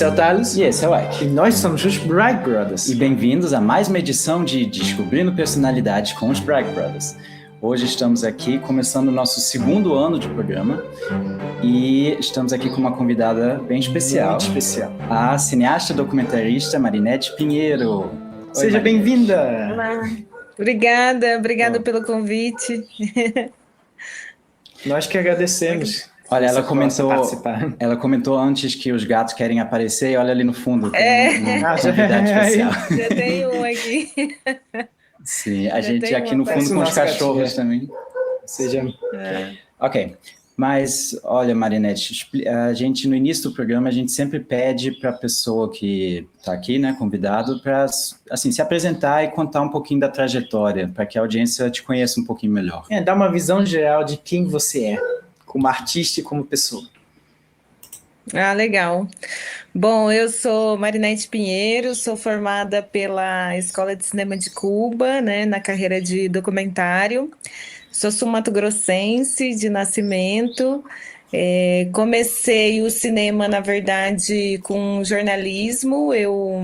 Esse é o Thales. E esse é o Ike. E nós somos os Bragg Brothers. E bem-vindos a mais uma edição de Descobrindo Personalidade com os Bragg Brothers. Hoje estamos aqui começando o nosso segundo ano de programa e estamos aqui com uma convidada bem especial. Muito especial. A cineasta documentarista Marinete Pinheiro. Seja bem-vinda! Olá. Obrigada pelo convite. Nós que agradecemos. Olha, ela comentou antes que os gatos querem aparecer e olha ali no fundo, tem uma convidada especial. Já tem um aqui. Sim, a gente aqui no fundo com os cachorros também. Ok, mas olha, Marinete, a gente no início do programa a gente sempre pede para a pessoa que está aqui, né, convidado, para assim, se apresentar e contar um pouquinho da trajetória, para que a audiência te conheça um pouquinho melhor. Dar uma visão geral de quem você é, como artista e como pessoa. Ah, legal. Bom, eu sou Marinete Pinheiro, sou formada pela Escola de Cinema de Cuba, né, na carreira de documentário. Sou sul-mato-grossense de nascimento. Comecei o cinema, na verdade, com jornalismo. Eu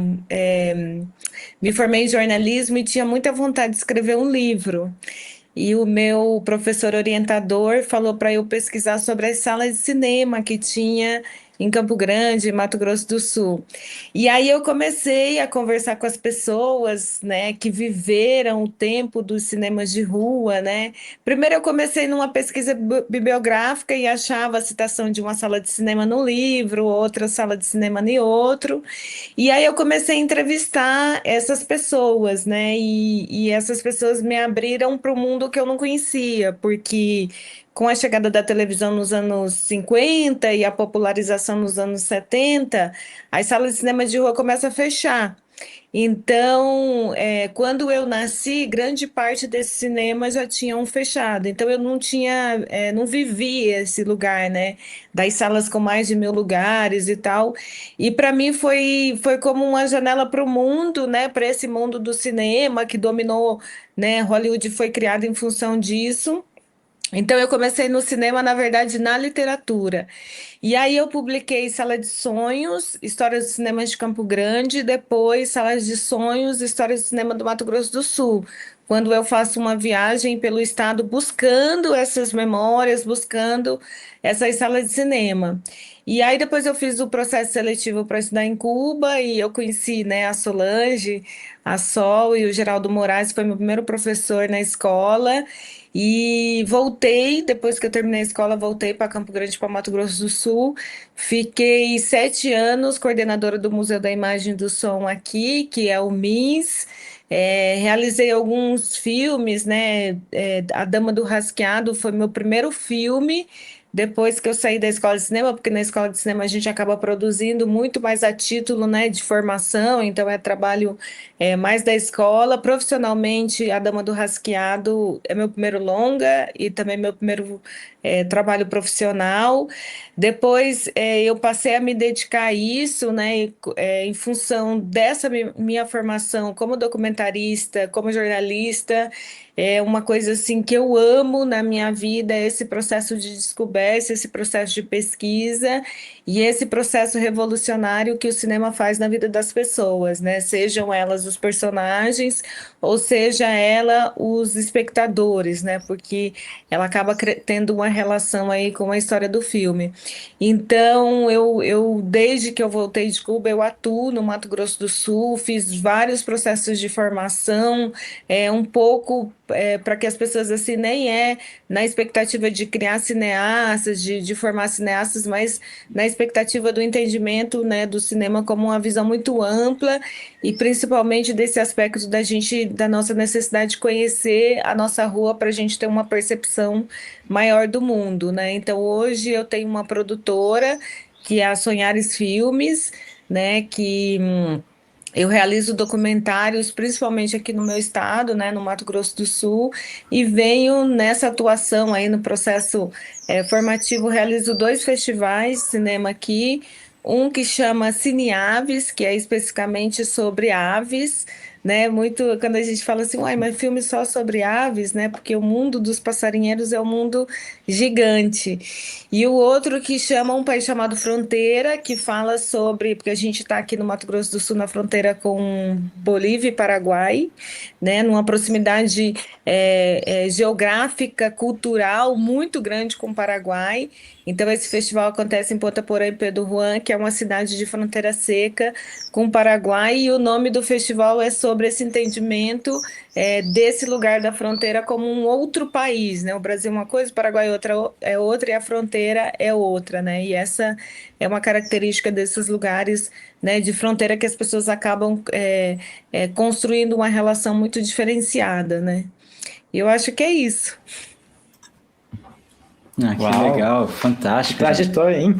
me formei em jornalismo e tinha muita vontade de escrever um livro. E o meu professor orientador falou para eu pesquisar sobre as salas de cinema que tinha em Campo Grande, Mato Grosso do Sul. E aí eu comecei a conversar com as pessoas, né, que viveram o tempo dos cinemas de rua, né? Primeiro eu comecei numa pesquisa bibliográfica e achava a citação de uma sala de cinema no livro, outra sala de cinema em outro. E aí eu comecei a entrevistar essas pessoas, né? E essas pessoas me abriram para o mundo que eu não conhecia, porque com a chegada da televisão nos anos 50 e a popularização nos anos 70, as salas de cinema de rua começam a fechar. Então, quando eu nasci, grande parte desses cinemas já tinham fechado. Então, eu não vivia esse lugar, né? Das salas com mais de 1.000 lugares e tal. E para mim foi como uma janela para o mundo, né? Para esse mundo do cinema que dominou, né? Hollywood foi criado em função disso. Então, eu comecei no cinema, na verdade, na literatura. E aí eu publiquei Sala de Sonhos, Histórias do Cinema de Campo Grande, depois Salas de Sonhos, Histórias do Cinema do Mato Grosso do Sul, quando eu faço uma viagem pelo estado buscando essas memórias, buscando essas salas de cinema. E aí depois eu fiz o processo seletivo para estudar em Cuba e eu conheci, né, a Solange, a Sol e o Geraldo Moraes, foi meu primeiro professor na escola. E voltei, depois que eu terminei a escola, voltei para Campo Grande, para Mato Grosso do Sul. Fiquei 7 anos coordenadora do Museu da Imagem e do Som aqui, que é o MIS. Realizei alguns filmes, né? A Dama do Rasqueado foi meu primeiro filme. Depois que eu saí da escola de cinema, porque na escola de cinema a gente acaba produzindo muito mais a título, né, de formação, então é trabalho mais da escola. Profissionalmente, A Dama do Rasqueado é meu primeiro longa e também meu primeiro trabalho profissional. Depois eu passei a me dedicar a isso, né, em função dessa minha formação como documentarista, como jornalista. É uma coisa assim que eu amo na minha vida, esse processo de descoberta, esse processo de pesquisa e esse processo revolucionário que o cinema faz na vida das pessoas, né? Sejam elas os personagens ou seja ela os espectadores, né? Porque ela acaba tendo uma relação aí com a história do filme. Então, eu desde que eu voltei de Cuba, eu atuo no Mato Grosso do Sul, fiz vários processos de formação, um pouco para que as pessoas assim nem na expectativa de criar cineastas, de formar cineastas, mas na expectativa do entendimento, né, do cinema como uma visão muito ampla e principalmente desse aspecto da nossa necessidade de conhecer a nossa rua para a gente ter uma percepção maior do mundo, né? Então hoje eu tenho uma produtora que é a Sonhares Filmes, né, que eu realizo documentários, principalmente aqui no meu estado, né, no Mato Grosso do Sul, e venho nessa atuação aí no processo formativo. Realizo 2 festivais de cinema aqui, um que chama Cine Aves, que é especificamente sobre aves, né? Muito quando a gente fala assim, uai, mas filme só sobre aves, né? Porque o mundo dos passarinheiros é um mundo gigante. E o outro que chama um país chamado Fronteira, que fala sobre, porque a gente está aqui no Mato Grosso do Sul, na fronteira com Bolívia e Paraguai, né? Numa proximidade geográfica, cultural muito grande com o Paraguai. Então, esse festival acontece em Ponta Porã e Pedro Juan, que é uma cidade de fronteira seca com o Paraguai, e o nome do festival é sobre esse entendimento desse lugar da fronteira como um outro país, né? O Brasil é uma coisa, o Paraguai é outra e a fronteira é outra, né? E essa é uma característica desses lugares, né, de fronteira que as pessoas acabam construindo uma relação muito diferenciada, né? Eu acho que é isso. Ah, que Uau, legal, que fantástico, gente. trajetória, hein?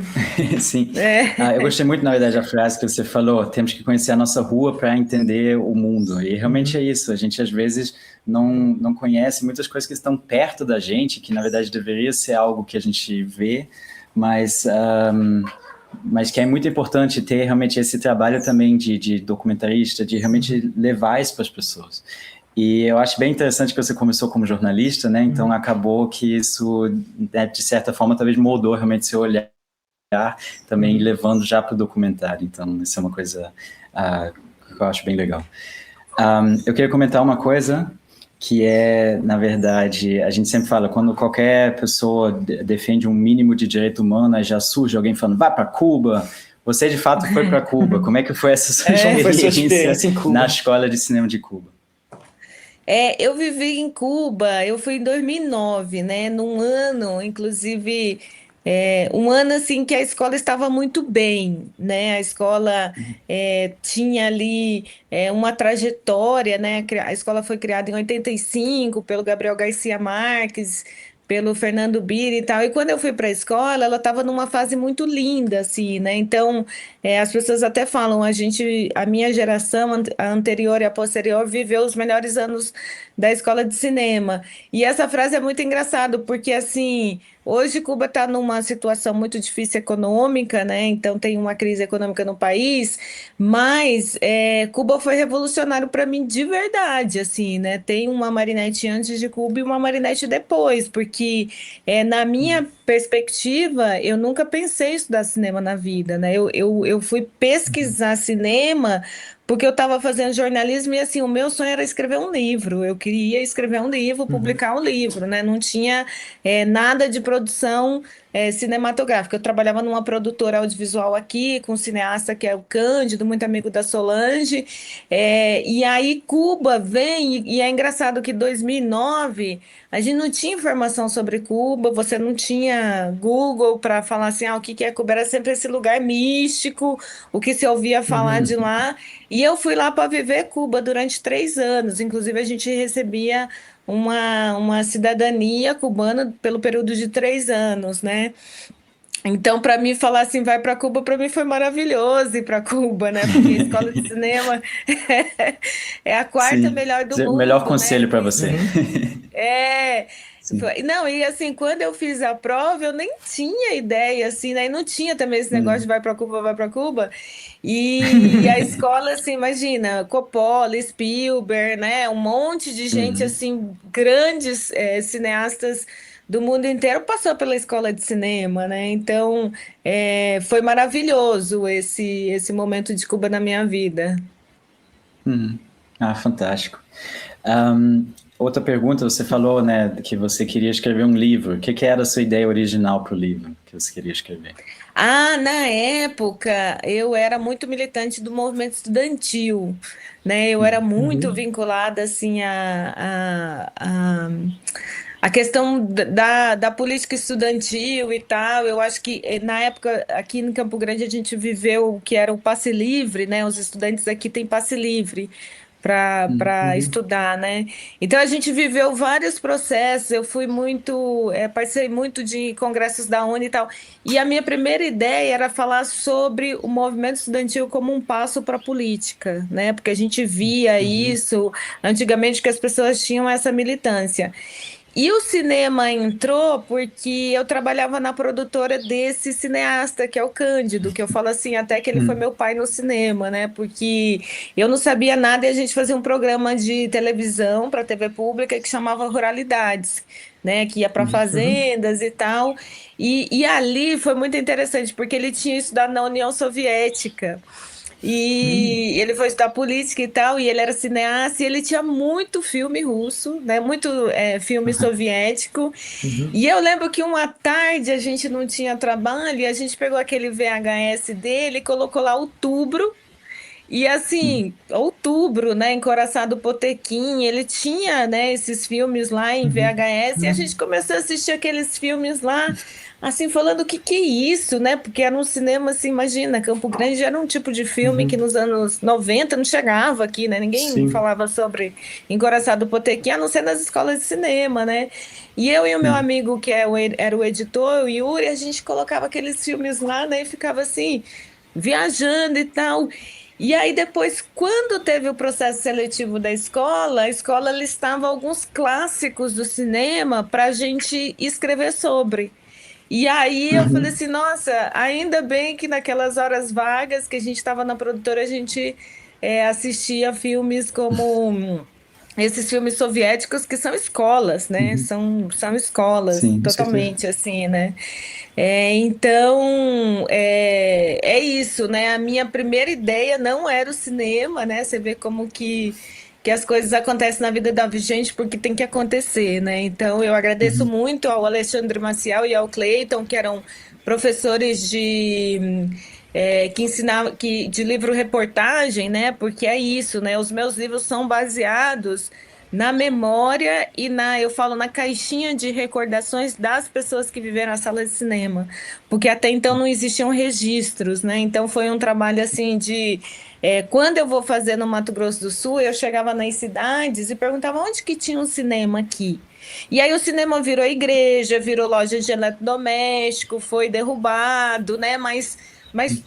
Sim. É. Eu gostei muito, na verdade, da frase que você falou, temos que conhecer a nossa rua para entender o mundo. E realmente é isso, a gente às vezes não conhece muitas coisas que estão perto da gente, que na verdade deveria ser algo que a gente vê, mas, mas que é muito importante ter realmente esse trabalho também de documentarista, de realmente levar isso para as pessoas. E eu acho bem interessante que você começou como jornalista, né? Então acabou que isso, né, de certa forma, talvez moldou realmente seu olhar também levando já para o documentário. Então, isso é uma coisa que eu acho bem legal. Eu queria comentar uma coisa que é, na verdade, a gente sempre fala, quando qualquer pessoa defende um mínimo de direito humano, aí já surge alguém falando, vá para Cuba. Você, de fato, foi para Cuba. Como é que foi essa sua Foi sua experiência experiência em Cuba. na Escola de Cinema de Cuba? Eu vivi em Cuba, eu fui em 2009, né? Num ano, inclusive, um ano assim que a escola estava muito bem, né? A escola tinha ali uma trajetória, né? A escola foi criada em 85 pelo Gabriel Garcia Marques, pelo Fernando Bira e tal. E quando eu fui para a escola, ela estava numa fase muito linda, assim, né? Então, as pessoas até falam, a minha geração, a anterior e a posterior, viveu os melhores anos da escola de cinema. E essa frase é muito engraçado, porque assim, hoje Cuba está numa situação muito difícil econômica, né? Então tem uma crise econômica no país, mas Cuba foi revolucionário para mim de verdade, assim, né? Tem uma Marinette antes de Cuba e uma Marinette depois, porque na minha perspectiva, eu nunca pensei em estudar cinema na vida, né? Eu fui pesquisar cinema porque eu estava fazendo jornalismo e assim, o meu sonho era escrever um livro. Eu queria escrever um livro, publicar um livro, né? Não tinha nada de produção cinematográfica. Eu trabalhava numa produtora audiovisual aqui, com um cineasta que é o Cândido, muito amigo da Solange. E aí Cuba vem, e é engraçado que em 2009 a gente não tinha informação sobre Cuba, você não tinha Google para falar assim, o que é Cuba? Era sempre esse lugar místico, o que se ouvia falar de lá. E eu fui lá para viver Cuba durante 3 anos. Inclusive, a gente recebia uma cidadania cubana pelo período de 3 anos, né? Então, para mim, falar assim, vai para Cuba, para mim foi maravilhoso ir para Cuba, né? Porque a escola de cinema é a quarta Sim, melhor do o melhor mundo, né? conselho para você. É, Sim. não, e assim, quando eu fiz a prova, eu nem tinha ideia, assim, né? E não tinha também esse negócio de vai para Cuba. E a escola, assim, imagina, Coppola, Spielberg, né? Um monte de gente, assim, grandes cineastas do mundo inteiro passou pela escola de cinema, né? Então, foi maravilhoso esse momento de Cuba na minha vida. Fantástico. Ahm, Outra pergunta, você falou, né, que você queria escrever um livro. O que era a sua ideia original para o livro que você queria escrever? Na época, eu era muito militante do movimento estudantil, né? Eu era muito vinculada, assim, a questão da política estudantil e tal. Eu acho que, na época, aqui em Campo Grande, a gente viveu o que era o passe livre, né? Os estudantes aqui têm passe livre para estudar, né? Então a gente viveu vários processos. Eu fui muito, participei muito de congressos da UNE e tal. E a minha primeira ideia era falar sobre o movimento estudantil como um passo para a política, né? Porque a gente via isso antigamente que as pessoas tinham essa militância. E o cinema entrou porque eu trabalhava na produtora desse cineasta, que é o Cândido, que eu falo assim, até que ele foi meu pai no cinema, né? Porque eu não sabia nada e a gente fazia um programa de televisão para a TV pública que chamava Ruralidades, né? Que ia para fazendas e tal. E ali foi muito interessante, porque ele tinha estudado na União Soviética. E ele foi estudar política e tal, e ele era cineasta, e ele tinha muito filme russo, né? Muito filme soviético. E eu lembro que uma tarde a gente não tinha trabalho, e a gente pegou aquele VHS dele e colocou lá Outubro. E assim, Outubro, né? Encoraçado Potequim, ele tinha, né, esses filmes lá em VHS, e a gente começou a assistir aqueles filmes lá, assim, falando o que que é isso, né? Porque era um cinema, assim, imagina, Campo Grande era um tipo de filme que nos anos 90 não chegava aqui, né? Ninguém Sim. falava sobre Encoraçado Potequim, a não ser nas escolas de cinema, né? E eu e o meu amigo, que era o editor, o Yuri, a gente colocava aqueles filmes lá, né? E ficava assim, viajando e tal. E aí depois, quando teve o processo seletivo da escola, a escola listava alguns clássicos do cinema para a gente escrever sobre. E aí eu falei assim, nossa, ainda bem que naquelas horas vagas que a gente estava na produtora, a gente assistia filmes como esses filmes soviéticos que são escolas, né? São escolas, Sim, com certeza. totalmente assim, né? Então, é isso, né? A minha primeira ideia não era o cinema, né? Você vê como que as coisas acontecem na vida da gente porque tem que acontecer, né? Então, eu agradeço muito ao Alexandre Maciel e ao Cleiton, que eram professores que ensinavam de livro-reportagem, né? Porque é isso, né? Os meus livros são baseados na memória e eu falo na caixinha de recordações das pessoas que viveram a sala de cinema, porque até então não existiam registros, né? Então foi um trabalho assim quando eu vou fazer no Mato Grosso do Sul, eu chegava nas cidades e perguntava onde que tinha um cinema aqui. E aí o cinema virou igreja, virou loja de eletrodoméstico, foi derrubado, né? Mas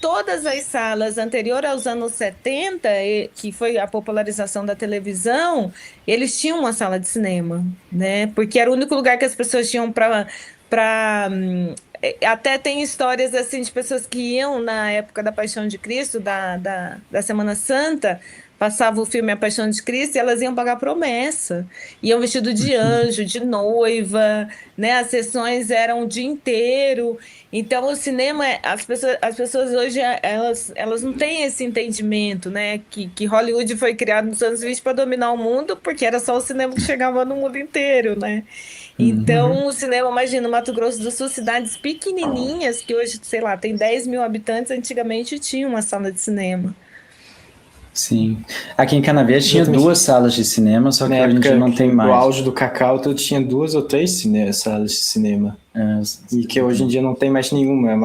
todas as salas anterior aos anos 70, que foi a popularização da televisão, eles tinham uma sala de cinema, né? Porque era o único lugar que as pessoas tinham para até tem histórias assim de pessoas que iam na época da Paixão de Cristo, da Semana Santa, passava o filme A Paixão de Cristo e elas iam pagar promessa. Iam vestido de anjo, de noiva, né? As sessões eram o dia inteiro. Então, o cinema, as pessoas hoje, elas não têm esse entendimento, né? Que Hollywood foi criado nos anos 20 para dominar o mundo, porque era só o cinema que chegava no mundo inteiro, né? Então, o cinema, imagina, Mato Grosso do Sul, cidades pequenininhas, que hoje, sei lá, tem 10 mil habitantes, antigamente tinha uma sala de cinema. Sim. Aqui em Canavês tinha Exatamente. 2 salas de cinema, só que Na hoje em dia época não tem do mais. auge do Cacau, tu tinha 2 ou 3 salas de cinema. E que hoje em dia não tem mais nenhuma. É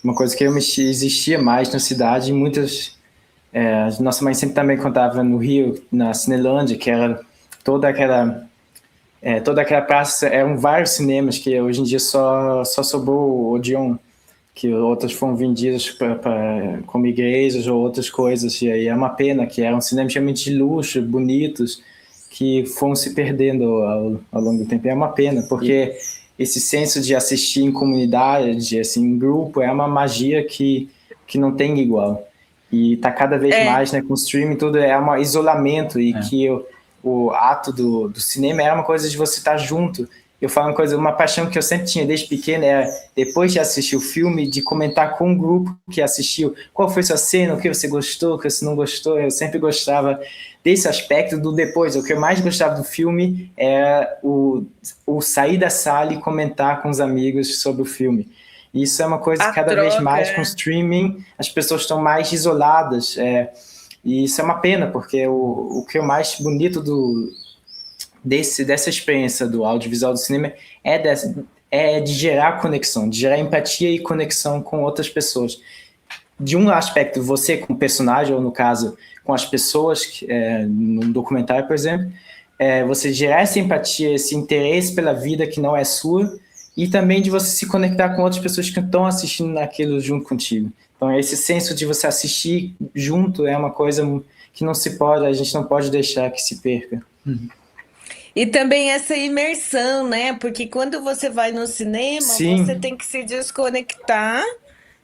uma coisa que existia mais na cidade. E muitas. Nossa mãe sempre também contava no Rio, na Cinelândia, que era toda aquela. Toda aquela praça, eram vários cinemas que hoje em dia só sobrou o Odeon, que outras foram vendidas como igrejas ou outras coisas, e aí é uma pena, que eram cinemas realmente de luxo, bonitos, que foram se perdendo ao longo do tempo. É uma pena, porque esse senso de assistir em comunidade, assim, em grupo, é uma magia que não tem igual. E está cada vez mais, né, com o streaming, tudo é um isolamento, e que o ato do cinema é uma coisa de você estar junto. Eu falo uma paixão que eu sempre tinha desde pequeno é, depois de assistir o filme, de comentar com o grupo que assistiu qual foi sua cena, o que você gostou, o que você não gostou. Eu sempre gostava desse aspecto do depois. O que eu mais gostava do filme é o sair da sala e comentar com os amigos sobre o filme. E isso é uma coisa A que cada vez troca, mais com streaming as pessoas estão mais isoladas. E isso é uma pena, porque o que é o mais bonito dessa experiência do audiovisual do cinema é de gerar conexão, de gerar empatia e conexão com outras pessoas. De um aspecto, você com o personagem, ou no caso, com as pessoas, num documentário, por exemplo, você gerar essa empatia, esse interesse pela vida que não é sua, e também de você se conectar com outras pessoas que estão assistindo aquilo junto contigo. Então, esse senso de você assistir junto é uma coisa que a gente não pode deixar que se perca. E também essa imersão, né? Porque quando você vai no cinema, você Sim, tem que se desconectar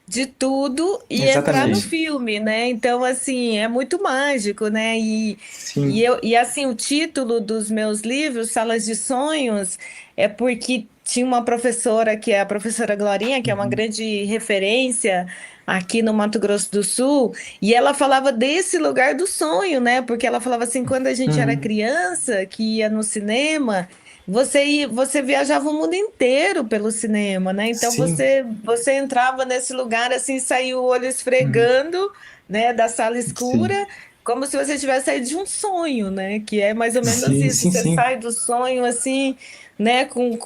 de tudo e entrar no Sim. exatamente. filme, né? Então, assim, é muito mágico, né? Sim. E assim, o título dos meus livros, Salas de Sonhos, é porque tinha uma professora, que é a professora Glorinha, que é uma Uhum. grande referência aqui no Mato Grosso do Sul, e ela falava desse lugar do sonho, né? Porque ela falava assim, quando a gente era Uhum. criança, que ia no cinema, você viajava o mundo inteiro pelo cinema, né? Então Sim. você entrava nesse lugar assim, saía o olho Uhum. esfregando, né, da sala Sim. escura, como se você tivesse saído de um sonho, né? Que é mais ou menos Sim, isso. sim, Você sim. sai do sonho assim, né, com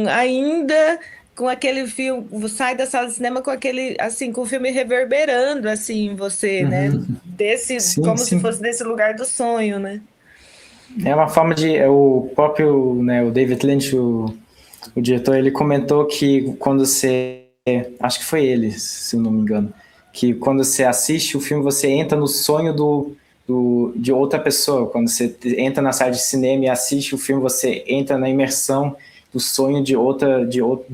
ainda com aquele filme, sai da sala de cinema com aquele assim, com o filme reverberando assim em você, né? Uhum. Desse, Sim, como se sim. fosse desse lugar do sonho, né? É uma forma de. O próprio, né, o David Lynch, o diretor, ele comentou que quando você. Acho que foi ele, se eu não me engano. Que quando você assiste o filme, você entra no sonho de outra pessoa. Quando você entra na sala de cinema e assiste o filme, você entra na imersão do sonho de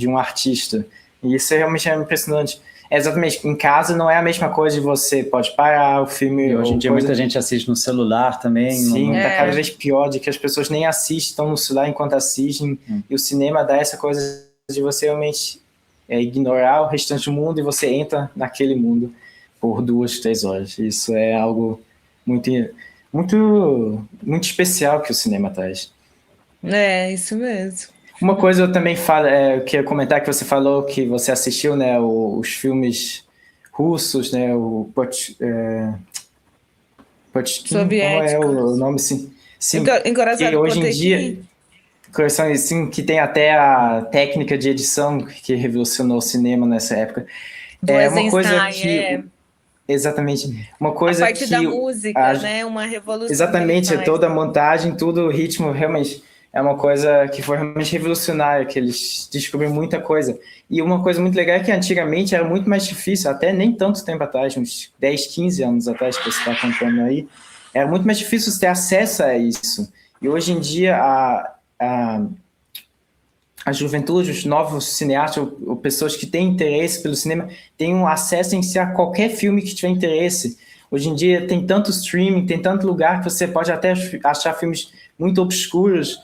um artista. E isso realmente é impressionante. É exatamente, em casa não é a mesma coisa de você pode parar o E filme hoje em ou dia muita coisa. gente assiste no celular também. Sim, tá cada É. vez pior, de que as pessoas nem assistem, estão no celular enquanto assistem, e o cinema dá essa coisa de você realmente ignorar o restante do mundo e você entra naquele mundo por 2, 3 horas. Isso é algo muito, muito especial que o cinema traz. É, isso mesmo. Uma coisa eu também falo, eu queria comentar que você falou que você assistiu, né, os filmes russos, né, Potkin, como é o Soviéticos. nome? Sim, sim, que Encoraçado hoje em Potemkin, dia coleção assim que tem até a técnica de edição que revolucionou o cinema nessa época. do É uma coisa Eisenstein, que é. exatamente uma A coisa parte da que a, música, né? Uma revolução que ele exatamente faz. toda a montagem, tudo o ritmo realmente é uma coisa que foi realmente revolucionária, que eles descobriram muita coisa. E uma coisa muito legal é que antigamente era muito mais difícil, até nem tanto tempo atrás, uns 10, 15 anos atrás que você está contando aí, era muito mais difícil ter acesso a isso. E hoje em dia a juventude, os novos cineastas, ou pessoas que têm interesse pelo cinema, têm um acesso em si a qualquer filme que tiver interesse. Hoje em dia tem tanto streaming, tem tanto lugar que você pode até achar filmes muito obscuros.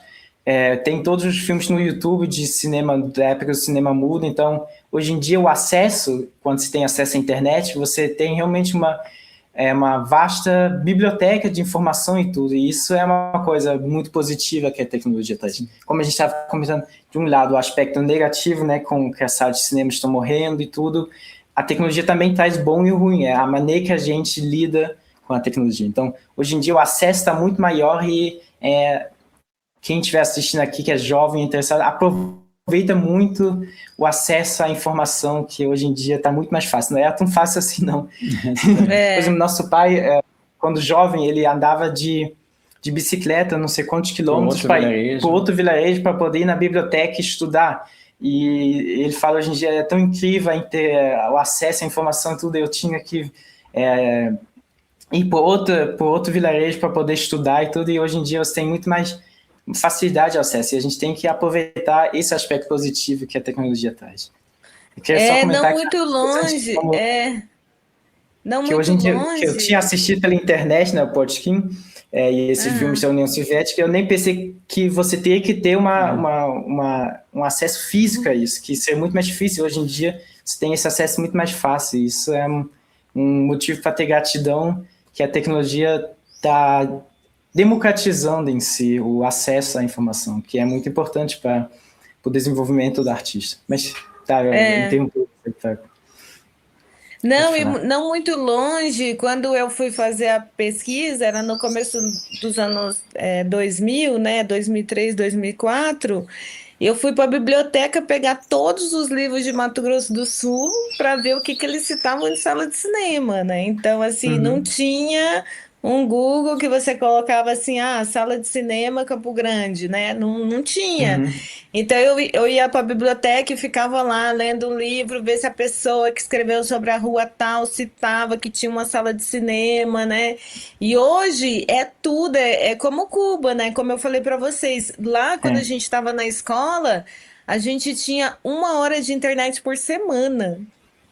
Tem todos os filmes no YouTube de cinema, da época do cinema mudo. Então, hoje em dia, o acesso, quando se tem acesso à internet, você tem realmente uma vasta biblioteca de informação e tudo, e isso é uma coisa muito positiva que a tecnologia traz. Como a gente estava comentando, de um lado, o aspecto negativo, né, com que as salas de cinema estão morrendo e tudo, a tecnologia também traz bom e ruim, é a maneira que a gente lida com a tecnologia. Então, hoje em dia, o acesso está muito maior e quem estiver assistindo aqui, que é jovem, interessado, aproveita muito o acesso à informação, que hoje em dia está muito mais fácil. Não é tão fácil assim, não. Por exemplo, É, nosso pai, quando jovem, ele andava de bicicleta, não sei quantos Para quilômetros, outro para ir para vilarejo. outro vilarejo para poder ir na biblioteca e estudar. E ele fala hoje em dia é tão incrível em ter o acesso à informação e tudo. Eu tinha que ir para outro vilarejo para poder estudar e tudo. E hoje em dia você tem muito mais facilidade de acesso. E a gente tem que aproveitar esse aspecto positivo que a tecnologia traz. Eu queria só não comentar que muito longe, não que hoje muito em dia que eu tinha longe. assistido pela internet, né, o Potkin, e esses filmes Aham. da União Soviética, eu nem pensei que você teria que ter um acesso físico a isso, que isso é muito mais difícil. Hoje em dia, você tem esse acesso muito mais fácil. Isso é um motivo para ter gratidão que a tecnologia está democratizando em si o acesso à informação, que é muito importante para o desenvolvimento do artista. Mas, tá, eu É. interrompi você, tá, pode Não, e falar. não muito longe, quando eu fui fazer a pesquisa, era no começo dos anos 2000, né? 2003, 2004. Eu fui para a biblioteca pegar todos os livros de Mato Grosso do Sul para ver o que eles citavam em sala de cinema, né? Então, assim, não Uhum. tinha um Google que você colocava assim, sala de cinema Campo Grande, né? Não tinha. Uhum. Então eu ia para a biblioteca e ficava lá lendo um livro, ver se a pessoa que escreveu sobre a rua tal citava que tinha uma sala de cinema, né? E hoje é tudo, é como Cuba, né? Como eu falei para vocês, lá quando a É, gente estava na escola, a gente tinha 1 hora de internet por semana.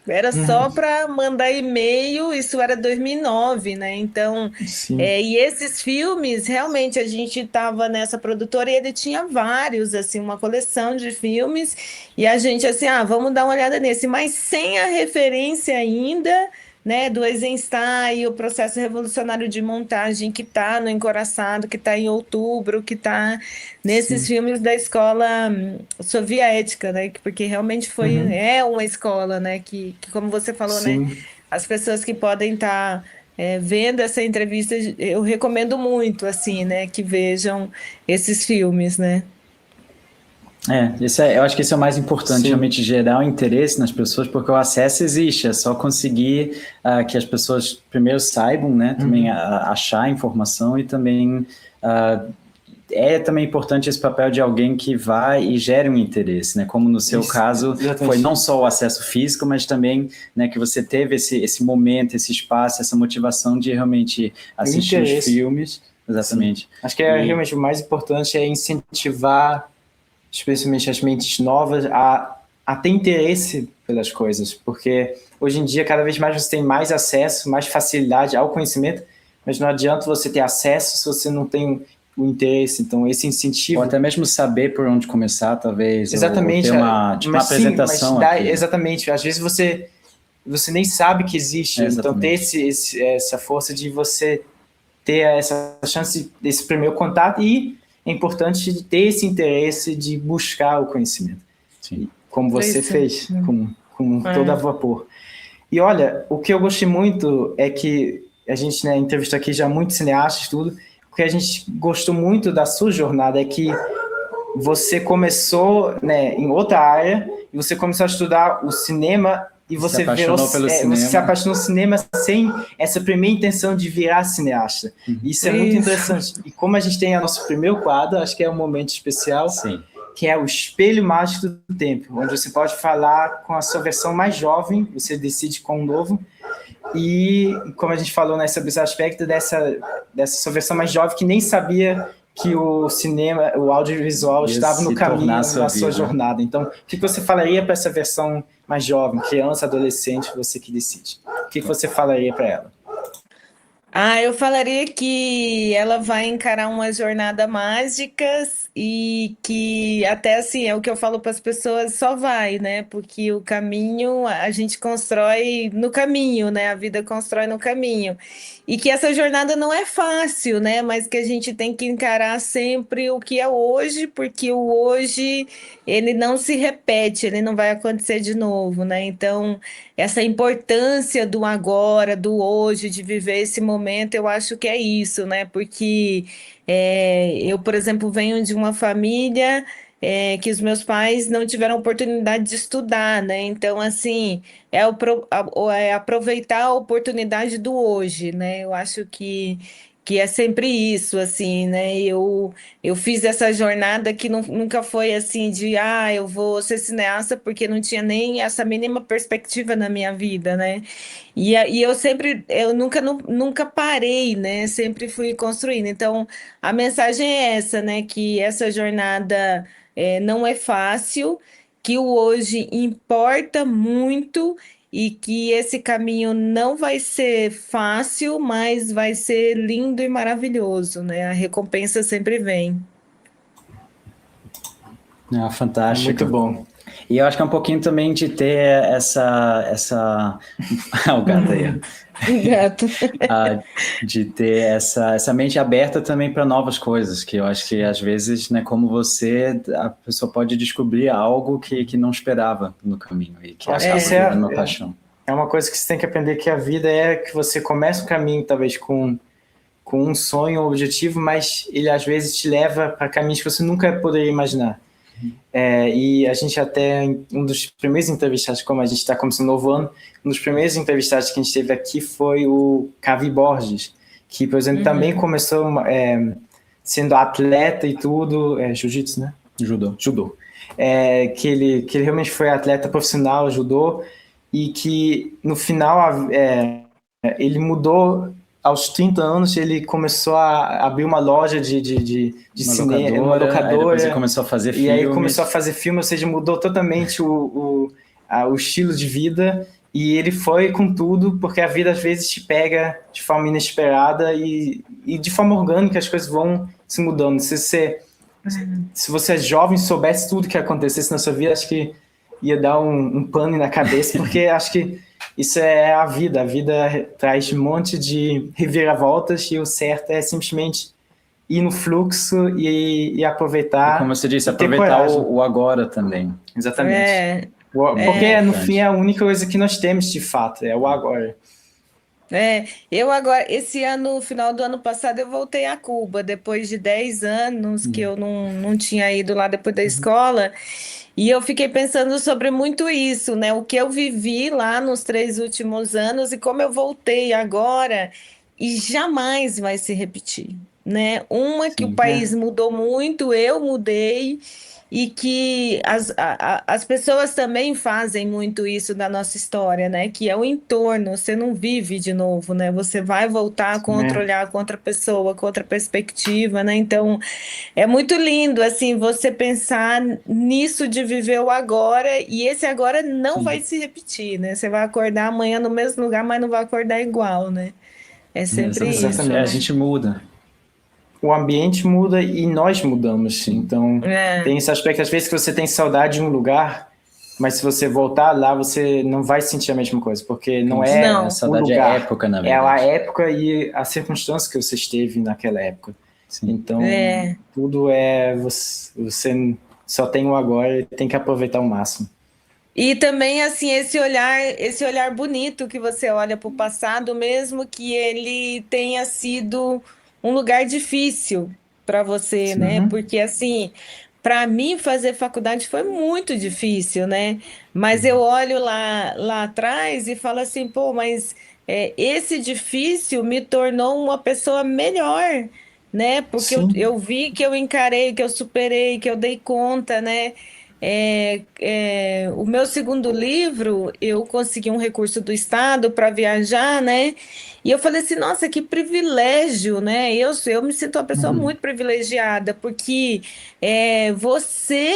Era só uhum. para mandar e-mail, isso era 2009, né? Então, Sim, e esses filmes, realmente, a gente estava nessa produtora e ele tinha vários, assim, uma coleção de filmes, e a gente, assim, vamos dar uma olhada nesse, mas sem a referência ainda, né, do Eisenstein, o processo revolucionário de montagem que está no Encoraçado, que está em Outubro, que está nesses sim. filmes da escola soviética, né? Porque realmente Uhum. é uma escola, né? Que como você falou, né? Sim. As pessoas que podem estar vendo essa entrevista, eu recomendo muito, assim, né? Que vejam esses filmes, né? Eu acho que isso é o mais importante, Sim. realmente gerar o interesse nas pessoas, porque o acesso existe, é só conseguir que as pessoas primeiro saibam, né, também Uhum. achar a informação e também ah, é também importante esse papel de alguém que vai e gere um interesse, né, como no seu Isso, caso foi exatamente. não só o acesso físico, mas também, né, que você teve esse momento, esse espaço, essa motivação de realmente O assistir os interesse, filmes, sim. exatamente, Acho que é e realmente o mais importante é incentivar, especialmente as mentes novas, a ter interesse pelas coisas, porque hoje em dia, cada vez mais você tem mais acesso, mais facilidade ao conhecimento, mas não adianta você ter acesso se você não tem o interesse. Então, esse ou incentivo. até mesmo saber por onde começar, talvez, ou ter Exatamente, tipo uma mas sim, mas apresentação dá aqui. exatamente. Às vezes você nem sabe que existe, É, então ter exatamente. essa força de você ter essa chance desse primeiro contato e é importante ter esse interesse de buscar o conhecimento, Sim. como você Isso. fez, com todo a É. vapor. E olha, o que eu gostei muito é que a gente, né, entrevistou aqui já muitos cineastas e tudo, o que a gente gostou muito da sua jornada é que você começou, né, em outra área e você começou a estudar o cinema e Se você virou, apaixonou pelo você se cinema. apaixonou no cinema sem essa primeira intenção de virar cineasta. Isso é muito Isso. interessante. E como a gente tem o nosso primeiro quadro, acho que é um momento especial, Sim. que é o espelho mágico do tempo, onde você pode falar com a sua versão mais jovem, você decide com o novo, e como a gente falou, né, sobre esse aspecto dessa sua versão mais jovem que nem sabia que o cinema, o audiovisual Ia estava no se tornar a caminho sua na sua vida. jornada. Então, o que você falaria para essa versão mais jovem, criança, adolescente, você que decide? O que você falaria para ela? Eu falaria que ela vai encarar uma jornada mágica e que até assim é o que eu falo para as pessoas, só vai, né? Porque o caminho a gente constrói no caminho, né? A vida constrói no caminho. E que essa jornada não é fácil, né? Mas que a gente tem que encarar sempre o que é hoje, porque o hoje ele não se repete, ele não vai acontecer de novo, né? Então, essa importância do agora, do hoje, de viver esse momento, eu acho que é isso, né? Porque eu, por exemplo, venho de uma família que os meus pais não tiveram oportunidade de estudar, né? Então, assim, é aproveitar a oportunidade do hoje, né? Eu acho que é sempre isso, assim, né? Eu fiz essa jornada que nunca foi assim de, eu vou ser cineasta porque não tinha nem essa mínima perspectiva na minha vida, né? E eu sempre, eu nunca parei, né? Sempre fui construindo. Então, a mensagem é essa, né? Que essa jornada não é fácil, que o hoje importa muito e que esse caminho não vai ser fácil, mas vai ser lindo e maravilhoso, né? A recompensa sempre vem. É Muito fantástico. bom. E eu acho que é um pouquinho também de ter o gato aí, Gato. ah, de ter essa mente aberta também para novas coisas, que eu acho que às vezes, né, como você, a pessoa pode descobrir algo que não esperava no caminho e que Eu acho que acaba isso virando uma paixão. é uma coisa que você tem que aprender, que a vida é que você começa um caminho, talvez, com um sonho, um objetivo, mas ele às vezes te leva para caminhos que você nunca poderia imaginar. E a gente até, um dos primeiros entrevistados, como a gente está começando um novo ano, um dos primeiros entrevistados que a gente teve aqui foi o Cavi Borges, que, por exemplo, também começou sendo atleta e tudo, jiu-jitsu, né? Judô. Que ele realmente foi atleta profissional, judô, e que no final ele mudou aos 30 anos, ele começou a abrir uma loja de cinema, uma locadora, aí depois ele começou a fazer filmes. E aí começou a fazer filme, ou seja, mudou totalmente o estilo de vida, e ele foi com tudo, porque a vida às vezes te pega de forma inesperada e de forma orgânica as coisas vão se mudando. Se você é jovem e soubesse tudo que acontecesse na sua vida, acho que ia dar um pane na cabeça, porque acho que isso é a vida traz um monte de reviravoltas, e o certo é simplesmente ir no fluxo e aproveitar. E como você disse, aproveitar o agora também. Exatamente. Porque no fim é a única coisa que nós temos de fato, é o agora. Eu agora, esse ano, final do ano passado, eu voltei a Cuba, depois de 10 anos que eu não tinha ido lá depois da escola, e eu fiquei pensando sobre muito isso, né? O que eu vivi lá nos 3 últimos anos e como eu voltei agora, e jamais vai se repetir, né? Uma que o país mudou muito, eu mudei, e que as pessoas também fazem muito isso da nossa história, né? Que é o entorno, você não vive de novo, né? Você vai voltar com outro olhar, com outra pessoa, com outra perspectiva, né? Então, é muito lindo, assim, você pensar nisso de viver o agora, e esse agora não vai se repetir, né? Você vai acordar amanhã no mesmo lugar, mas não vai acordar igual, né? É sempre isso, Exatamente. né? A gente muda. O ambiente muda e nós mudamos. Então, tem esse aspecto, às vezes, que você tem saudade de um lugar, mas se você voltar lá, você não vai sentir a mesma coisa, porque não é a saudade o lugar, é época, na é verdade. a época e a circunstância que você esteve naquela época. Sim. Então, tudo você só tem o agora e tem que aproveitar ao máximo. E também, assim, esse olhar bonito que você olha para o passado, mesmo que ele tenha sido um lugar difícil para você, né? Porque, assim, para mim fazer faculdade foi muito difícil, né? Mas eu olho lá atrás e falo assim, pô, mas esse difícil me tornou uma pessoa melhor, né? Porque eu vi que eu encarei, que eu superei, que eu dei conta, né? O meu segundo livro, eu consegui um recurso do Estado para viajar, né? E eu falei assim, nossa, que privilégio, né? Eu me sinto uma pessoa muito privilegiada, porque você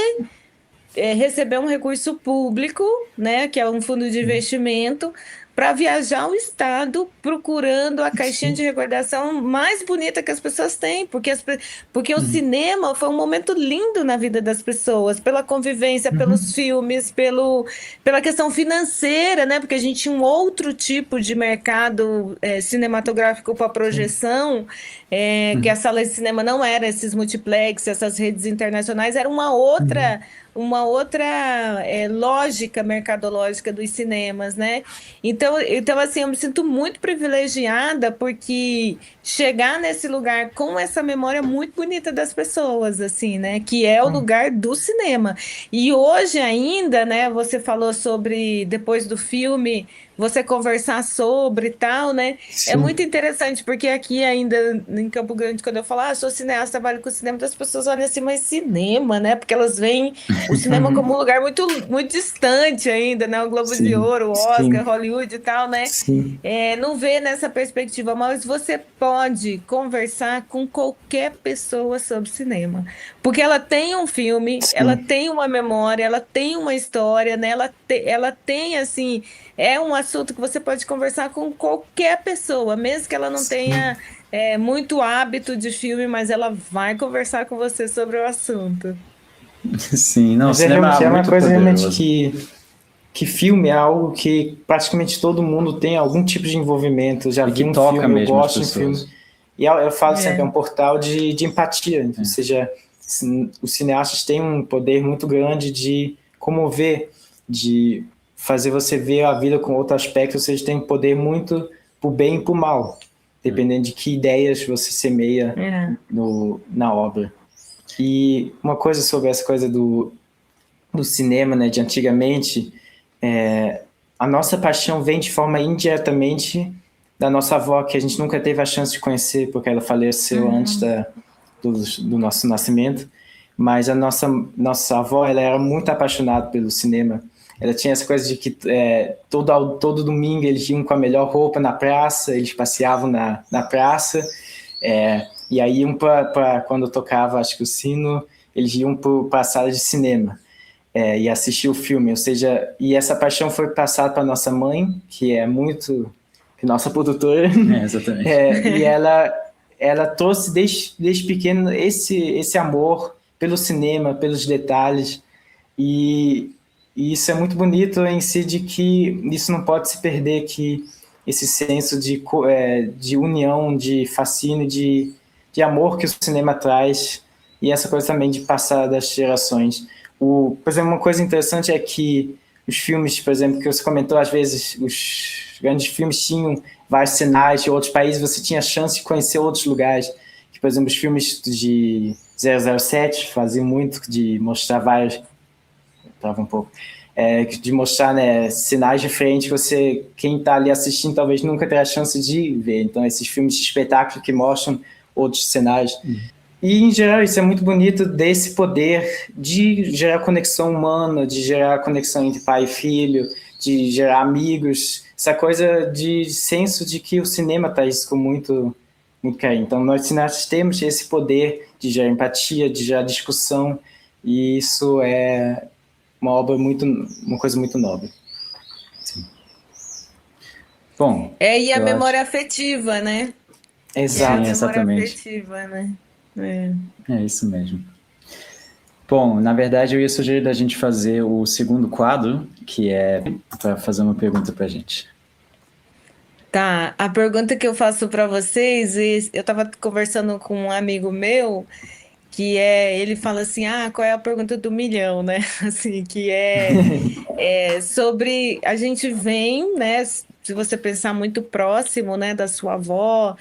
recebeu um recurso público, né? Que é um fundo de investimento, para viajar o estado procurando a caixinha de recordação mais bonita que as pessoas têm, porque o cinema foi um momento lindo na vida das pessoas, pela convivência, pelos filmes, pela questão financeira, né? Porque a gente tinha um outro tipo de mercado cinematográfico para projeção, que a sala de cinema não era esses multiplex, essas redes internacionais, era uma outra lógica mercadológica dos cinemas, né? Então, assim, eu me sinto muito privilegiada porque chegar nesse lugar com essa memória muito bonita das pessoas, assim, né? Que é o lugar do cinema. E hoje ainda, né? Você falou sobre, depois do filme, você conversar sobre e tal, né? É muito interessante, porque aqui ainda em Campo Grande, quando eu falo, sou cineasta, trabalho com cinema, as pessoas olham assim, mas cinema, né? Porque elas veem o cinema como um lugar muito, muito distante ainda, né? O Globo de Ouro, o Oscar, Hollywood e tal, né? Não vê nessa perspectiva, mas você pode conversar com qualquer pessoa sobre cinema. Porque ela tem um filme, ela tem uma memória, ela tem uma história, né? Ela tem, assim, é um assunto que você pode conversar com qualquer pessoa, mesmo que ela não tenha muito hábito de filme, mas ela vai conversar com você sobre o assunto. Sim, não, o Mas cinema realmente é uma muito coisa poderoso. realmente que filme é algo que praticamente todo mundo tem algum tipo de envolvimento. Eu já vi que um toca filme, eu mesmo as gosto de um filme. pessoas. E eu falo sempre, é um portal de empatia. Ou seja, os cineastas têm um poder muito grande de comover, de fazer você ver a vida com outro aspecto. Ou seja, tem um poder muito pro bem e pro mal, dependendo de que ideias você semeia na obra. E uma coisa sobre essa coisa do cinema, né, de antigamente, a nossa paixão vem de forma indiretamente da nossa avó, que a gente nunca teve a chance de conhecer, porque ela faleceu antes do nosso nascimento. Mas a nossa avó, ela era muito apaixonada pelo cinema. Ela tinha essa coisa de que todo domingo eles iam com a melhor roupa na praça, eles passeavam na praça, e aí iam quando tocava, acho que o sino, eles iam para a sala de cinema e assistir o filme. Ou seja, e essa paixão foi passada para nossa mãe, que é nossa produtora, Exatamente. e ela trouxe desde pequeno esse amor pelo cinema, pelos detalhes, e isso é muito bonito em si, de que isso não pode se perder, que esse senso de união, de fascínio, de amor que o cinema traz, e essa coisa também de passar das gerações. Por exemplo, uma coisa interessante é que os filmes, por exemplo, que você comentou, às vezes os grandes filmes tinham vários cenários de outros países, você tinha a chance de conhecer outros lugares. Que, por exemplo, os filmes de 007 faziam muito de mostrar de mostrar, né, sinais diferentes que quem está ali assistindo talvez nunca terá a chance de ver. Então, esses filmes de espetáculo que mostram outros cenários. E, em geral, isso é muito bonito, desse poder de gerar conexão humana, de gerar conexão entre pai e filho, de gerar amigos, essa coisa de senso de que o cinema traz com muito, muito carinho. Então, nós cineastas temos esse poder de gerar empatia, de gerar discussão, e isso é uma coisa muito nobre. Sim. Bom. E a memória afetiva, né? Exato. Sim, exatamente. Afetiva, né? É isso mesmo. Bom, na verdade eu ia sugerir da gente fazer o segundo quadro, que é para fazer uma pergunta para a gente. Tá, a pergunta que eu faço para vocês, eu estava conversando com um amigo meu, ele fala assim, qual é a pergunta do milhão, né? Assim, que é sobre, a gente vem, né? Se você pensar muito próximo, né, da sua avó,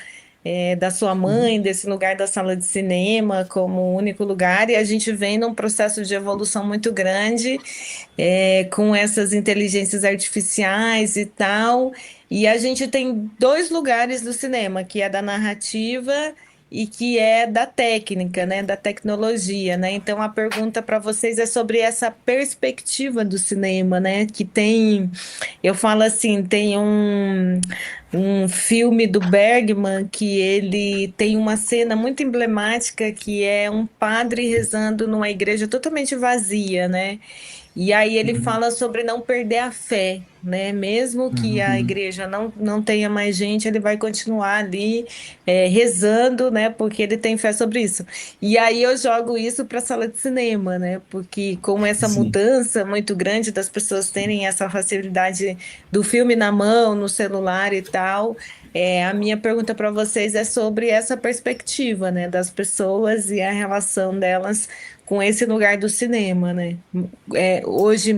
da sua mãe, desse lugar da sala de cinema como único lugar, e a gente vem num processo de evolução muito grande, com essas inteligências artificiais e tal, e a gente tem dois lugares do cinema, que é da narrativa e que é da técnica, né, da tecnologia, né? Então a pergunta para vocês é sobre essa perspectiva do cinema, né? Que eu falo assim, tem um filme do Bergman que ele tem uma cena muito emblemática que é um padre rezando numa igreja totalmente vazia, né? E aí ele fala sobre não perder a fé, né? Mesmo que a igreja não tenha mais gente, ele vai continuar ali rezando, né? Porque ele tem fé sobre isso. E aí eu jogo isso para a sala de cinema, né? Porque com essa mudança muito grande das pessoas terem essa facilidade do filme na mão, no celular e tal, a minha pergunta para vocês é sobre essa perspectiva, né? Das pessoas e a relação delas com esse lugar do cinema, né? Hoje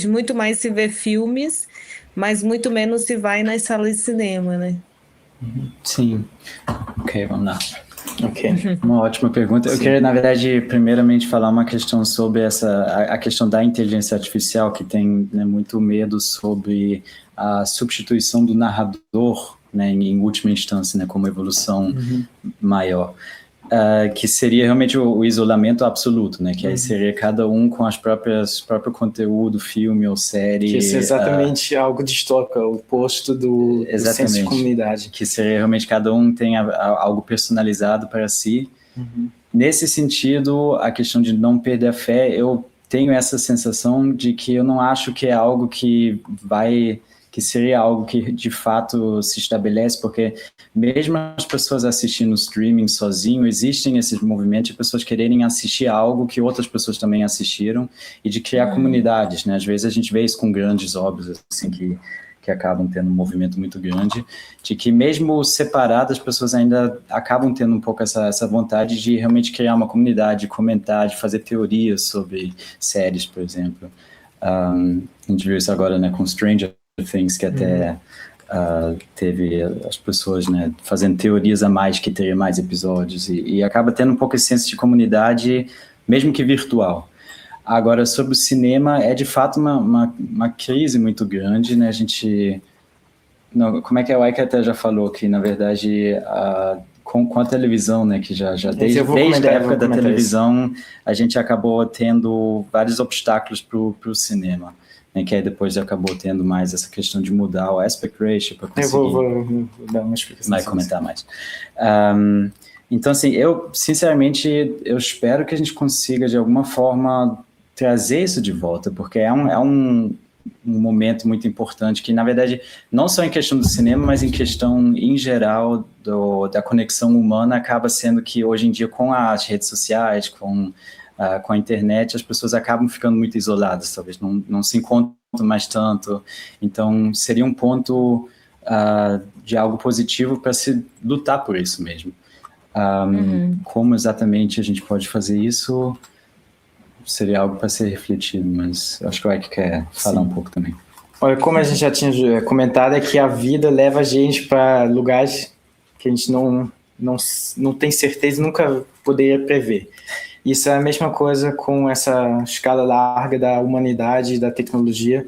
muito mais se vê filmes, mas muito menos se vai nas salas de cinema, né? Sim. Ok, vamos lá. Ok. Uma ótima pergunta. Eu queria, na verdade, primeiramente falar uma questão sobre a questão da inteligência artificial, que tem, né, muito medo sobre a substituição do narrador, né, em última instância, né, como evolução maior. Que seria realmente o isolamento absoluto, né? Que aí seria cada um com as próprio conteúdo, filme ou série. Que isso é exatamente algo distópico, o oposto do senso de comunidade. Que seria realmente cada um tem algo personalizado para si. Nesse sentido, a questão de não perder a fé, eu tenho essa sensação de que eu não acho que é algo que seria algo que de fato se estabelece, porque mesmo as pessoas assistindo streaming sozinho, existem esses movimentos de pessoas quererem assistir algo que outras pessoas também assistiram e de criar comunidades, né? Às vezes a gente vê isso com grandes obras, assim, que acabam tendo um movimento muito grande, de que mesmo separadas, as pessoas ainda acabam tendo um pouco essa vontade de realmente criar uma comunidade, de comentar, de fazer teorias sobre séries, por exemplo. A gente viu isso agora, né, com Stranger Things, que até teve as pessoas, né, fazendo teorias a mais, que teria mais episódios, e acaba tendo um pouco esse senso de comunidade, mesmo que virtual. Agora, sobre o cinema, é de fato uma crise muito grande, né? A gente Não, como é que é? O Ike até já falou que, na verdade, com a televisão, né, que já desde a época da televisão, a gente acabou tendo vários obstáculos para o cinema, né, que aí depois acabou tendo mais essa questão de mudar o aspect ratio para conseguir... Eu vou dar uma explicação. Vai comentar mais. Então, assim, sinceramente, eu espero que a gente consiga, de alguma forma, trazer isso de volta, porque é um momento muito importante que, na verdade, não só em questão do cinema, mas em questão, em geral, da conexão humana, acaba sendo que, hoje em dia, com as redes sociais, com a internet, as pessoas acabam ficando muito isoladas, talvez não se encontram mais tanto. Então, seria um ponto de algo positivo para se lutar por isso mesmo. Como exatamente a gente pode fazer isso seria algo para ser refletido, mas acho que o Ike quer falar um pouco também. Olha, como a gente já tinha comentado, é que a vida leva a gente para lugares que a gente não tem certeza, nunca poderia prever. Isso é a mesma coisa com essa escala larga da humanidade e da tecnologia,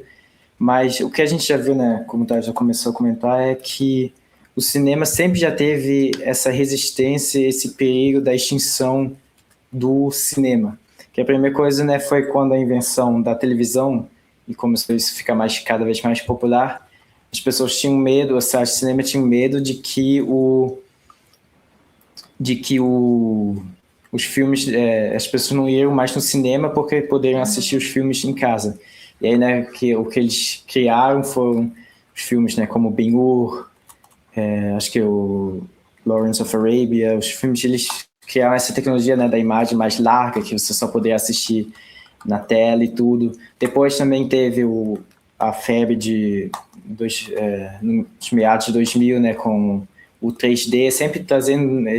mas o que a gente já viu, né, como o já começou a comentar, é que o cinema sempre já teve essa resistência, esse perigo da extinção do cinema. Que a primeira coisa, né, foi quando a invenção da televisão e começou isso a ficar cada vez mais popular, as pessoas tinham medo, ou seja, o cinema tinha medo de que os filmes, as pessoas não iam mais no cinema porque poderiam assistir os filmes em casa. E aí, né, o que eles criaram foram os filmes, né, como Ben-Hur, acho que o Lawrence of Arabia, os filmes, eles criaram essa tecnologia, né, da imagem mais larga, que você só poderia assistir na tela e tudo. Depois também teve a febre nos meados de 2000, né, com o 3D, sempre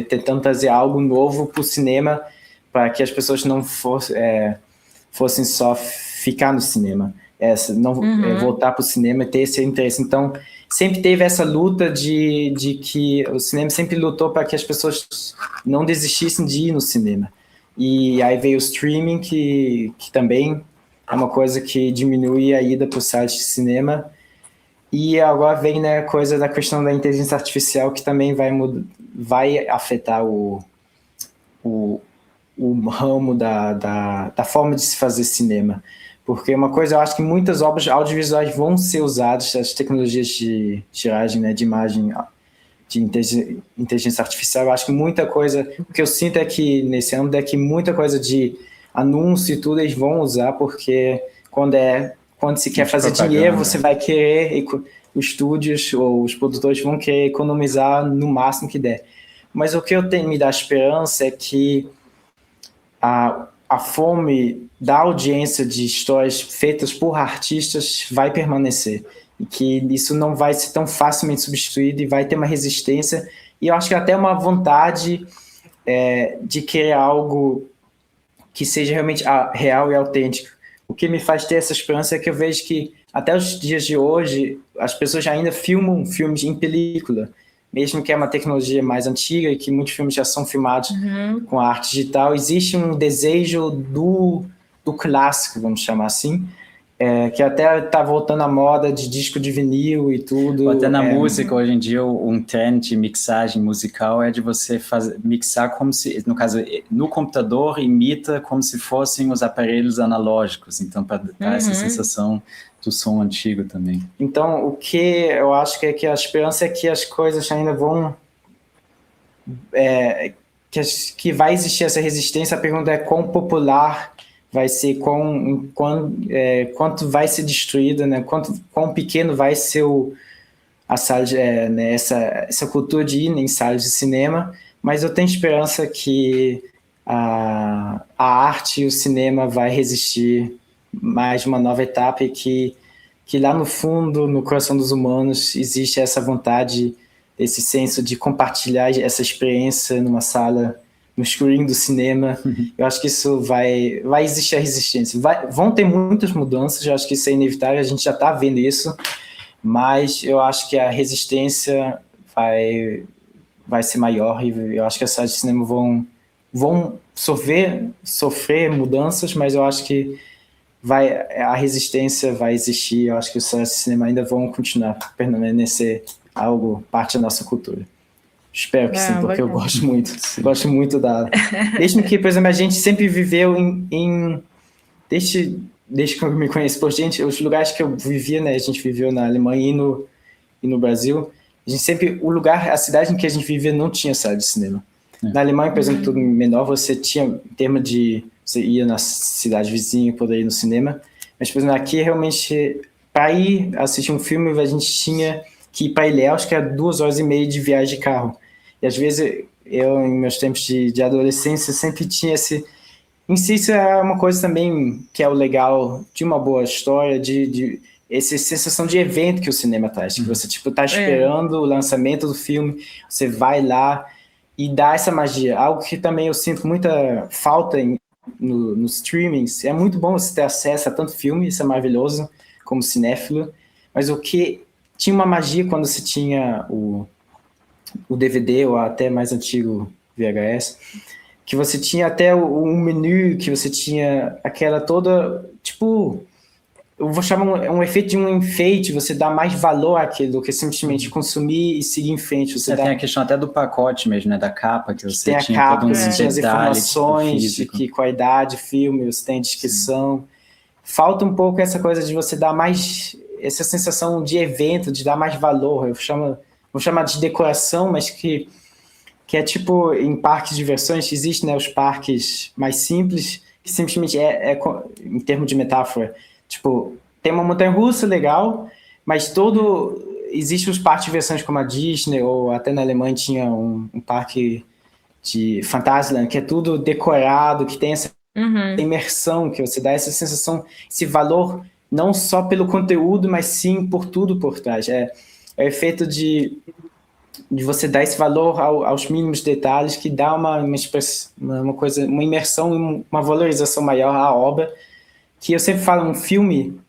tentando trazer algo novo para o cinema, para que as pessoas não fossem só ficar no cinema, voltar para o cinema e ter esse interesse. Então, sempre teve essa luta de que o cinema sempre lutou para que as pessoas não desistissem de ir no cinema. E aí veio o streaming, que também é uma coisa que diminui a ida para o site de cinema. E agora vem, né, a coisa da questão da inteligência artificial, que também vai afetar o ramo da forma de se fazer cinema. Porque uma coisa, eu acho que muitas obras audiovisuais vão ser usadas, as tecnologias de tiragem, né, de imagem, de inteligência artificial. Eu acho que muita coisa, o que eu sinto é que nesse âmbito é que muita coisa de anúncio e tudo eles vão usar, porque quando se quer fazer dinheiro, você vai querer, os estúdios ou os produtores vão querer economizar no máximo que der. Mas o que me dá esperança é que a fome da audiência de histórias feitas por artistas vai permanecer, e que isso não vai ser tão facilmente substituído e vai ter uma resistência, e eu acho que até uma vontade de querer algo que seja realmente real e autêntico. O que me faz ter essa esperança é que eu vejo que até os dias de hoje as pessoas ainda filmam filmes em película, mesmo que é uma tecnologia mais antiga e que muitos filmes já são filmados com a arte digital. Existe um desejo do clássico, vamos chamar assim, que até está voltando à moda de disco de vinil e tudo. Até na música, hoje em dia, um trend de mixagem musical é de você mixar como se, no caso, no computador, imita como se fossem os aparelhos analógicos, então para dar essa sensação do som antigo também. Então, o que eu acho que a esperança é que as coisas ainda vão... que vai existir essa resistência. A pergunta é quão popular vai ser, quanto vai ser destruída, né? Quão pequeno vai ser a sala né? essa cultura de ir em salas de cinema, mas eu tenho esperança que a arte e o cinema vai resistir mais uma nova etapa, e que lá no fundo, no coração dos humanos, existe essa vontade, esse senso de compartilhar essa experiência numa sala, no screen do cinema. Eu acho que isso vai existir a resistência. Vão ter muitas mudanças, eu acho que isso é inevitável, a gente já está vendo isso, mas eu acho que a resistência vai ser maior, e eu acho que as salas de cinema vão sofrer mudanças, mas eu acho que a resistência vai existir. Eu acho que os salas de cinema ainda vão continuar permanecer algo, parte da nossa cultura. Espero que sim, porque eu gosto muito. Gosto muito desde que, por exemplo, a gente sempre viveu desde que eu me conheço por gente, os lugares que eu vivia, né? A gente viveu na Alemanha e no Brasil. A gente sempre, a cidade em que a gente vivia não tinha sala de cinema. Na Alemanha, por exemplo, tudo menor, você tinha, em termos de, você ia na cidade vizinha, poder ir no cinema. Mas, por exemplo, aqui, realmente, para ir assistir um filme, a gente tinha que ir para Ilhéus, que era 2 horas e meia de viagem de carro. E, às vezes, eu, em meus tempos de adolescência, sempre tinha esse... Em si, isso é uma coisa também que é o legal de uma boa história, de essa sensação de evento que o cinema traz. Que você, tipo, tá esperando o lançamento do filme, você vai lá e dá essa magia. Algo que também eu sinto muita falta nos streamings. É muito bom você ter acesso a tanto filme, isso é maravilhoso, como cinéfilo. Mas o que tinha uma magia quando você tinha o DVD, ou até mais antigo VHS, que você tinha até um menu, que você tinha aquela toda, tipo, eu vou chamar um efeito de um enfeite, você dá mais valor àquilo do que simplesmente consumir e seguir em frente. Você tem a questão até do pacote mesmo, né, da capa, que você tem tinha a capa, todo um você tinha as detalhe informações de que qualidade, filme, você tem a descrição. Falta um pouco essa coisa de você dar mais, essa sensação de evento, de dar mais valor. Vou chamar de decoração, mas que é tipo, em parques de diversões, existem, né, os parques mais simples, que simplesmente em termos de metáfora, tipo, tem uma montanha-russa legal, mas existem os parques de diversões como a Disney, ou até na Alemanha tinha um parque de Phantasialand, que é tudo decorado, que tem essa imersão, que você dá essa sensação, esse valor, não só pelo conteúdo, mas sim por tudo por trás. É o efeito de você dar esse valor aos mínimos detalhes, que dá uma imersão, uma valorização maior à obra, que eu sempre falo, um filme,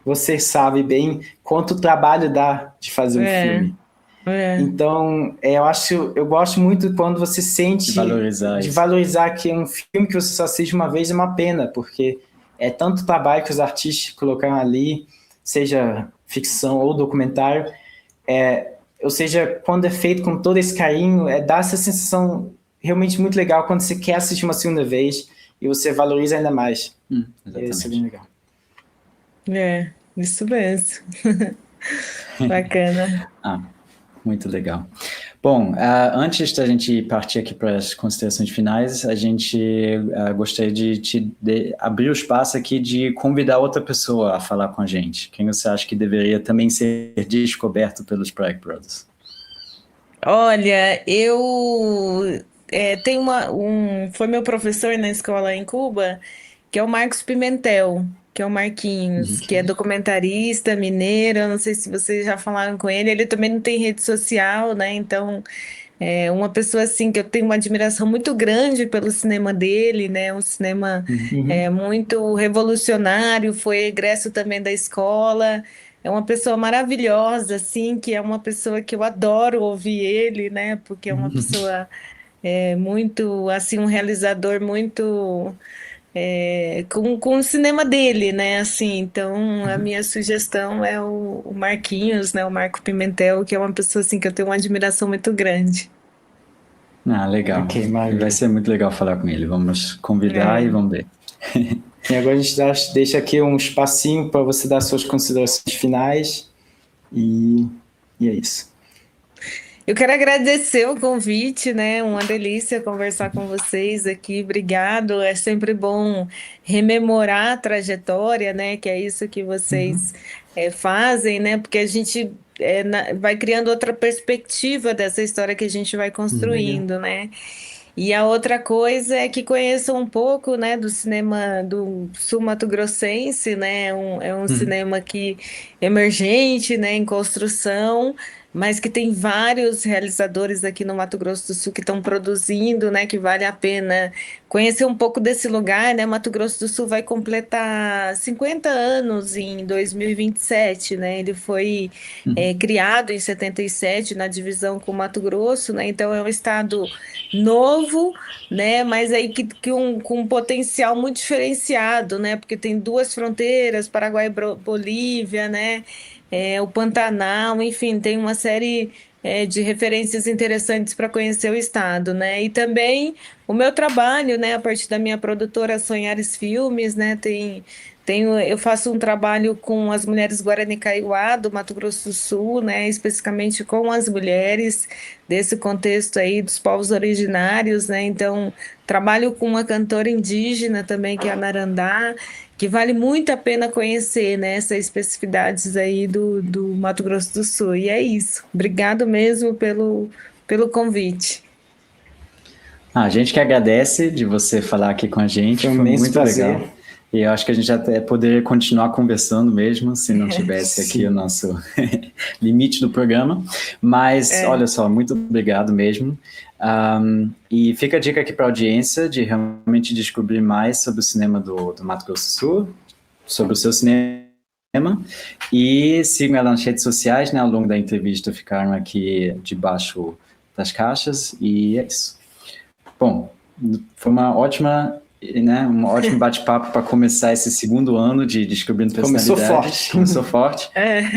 você sabe bem quanto trabalho dá de fazer um filme. Então, eu gosto muito quando você sente de valorizar que um filme que você só assiste uma vez é uma pena, porque é tanto trabalho que os artistas colocaram ali, seja ficção ou documentário, ou seja, quando é feito com todo esse carinho, dá essa sensação realmente muito legal quando você quer assistir uma segunda vez e você valoriza ainda mais. Isso é bem legal. Isso mesmo. Bacana. Muito legal. Bom, antes da gente partir aqui para as considerações finais, a gente gostaria de abrir o espaço aqui de convidar outra pessoa a falar com a gente. Quem você acha que deveria também ser descoberto pelos Prague Brothers? Olha, eu tenho foi meu professor na escola em Cuba, que é o Marcos Pimentel, que é o Marquinhos, que é documentarista mineiro. Eu não sei se vocês já falaram com ele. Ele também não tem rede social, né? Então, é uma pessoa assim que eu tenho uma admiração muito grande pelo cinema dele, né? Um cinema muito revolucionário. Foi egresso também da escola. É uma pessoa maravilhosa, assim, que é uma pessoa que eu adoro ouvir ele, né? Porque é uma pessoa muito, assim, um realizador muito com o cinema dele, né? Assim, então a minha sugestão é o Marquinhos, né? O Marco Pimentel, que é uma pessoa assim que eu tenho uma admiração muito grande. Legal. Vai ser muito legal falar com ele. Vamos convidar e vamos ver. E agora a gente deixa aqui um espacinho para você dar suas considerações finais e é isso. Eu quero agradecer o convite, né? Uma delícia conversar com vocês aqui. Obrigado. É sempre bom rememorar a trajetória, né? Que é isso que vocês fazem, né? Porque a gente vai criando outra perspectiva dessa história que a gente vai construindo, né? E a outra coisa é que conheçam um pouco, né, do cinema do sul-mato-grossense, né? É um cinema que emergente, né, em construção, mas que tem vários realizadores aqui no Mato Grosso do Sul que estão produzindo, né, que vale a pena conhecer um pouco desse lugar, né? Mato Grosso do Sul vai completar 50 anos em 2027, né? Ele foi criado em 77 na divisão com Mato Grosso, né? Então é um estado novo, né? Mas aí com um potencial muito diferenciado, né? Porque tem duas fronteiras, Paraguai e Bolívia, né? O Pantanal, enfim, tem uma série de referências interessantes para conhecer o estado, né? E também o meu trabalho, né? A partir da minha produtora Sonhares Filmes, né? Eu faço um trabalho com as mulheres Guarani Kaiowá do Mato Grosso do Sul, né? Especificamente com as mulheres desse contexto aí dos povos originários, né? Então, trabalho com uma cantora indígena também, que é a Narandá, que vale muito a pena conhecer, né? Essas especificidades aí do Mato Grosso do Sul. E é isso. Obrigado mesmo pelo convite. A gente que agradece de você falar aqui com a gente, Foi um foi imenso muito prazer. legal. E eu acho que a gente até poderia continuar conversando mesmo, se não tivesse aqui Sim. o nosso limite do programa. Mas, olha só, muito obrigado mesmo. E fica a dica aqui para a audiência de realmente descobrir mais sobre o cinema do Mato Grosso do Sul, sobre o seu cinema. E sigam ela nas redes sociais, né? Ao longo da entrevista ficaram aqui debaixo das caixas. E é isso. Bom, foi uma ótima, né, um ótimo bate-papo para começar esse segundo ano de Descobrindo Começou Personalidades. forte. Começou forte.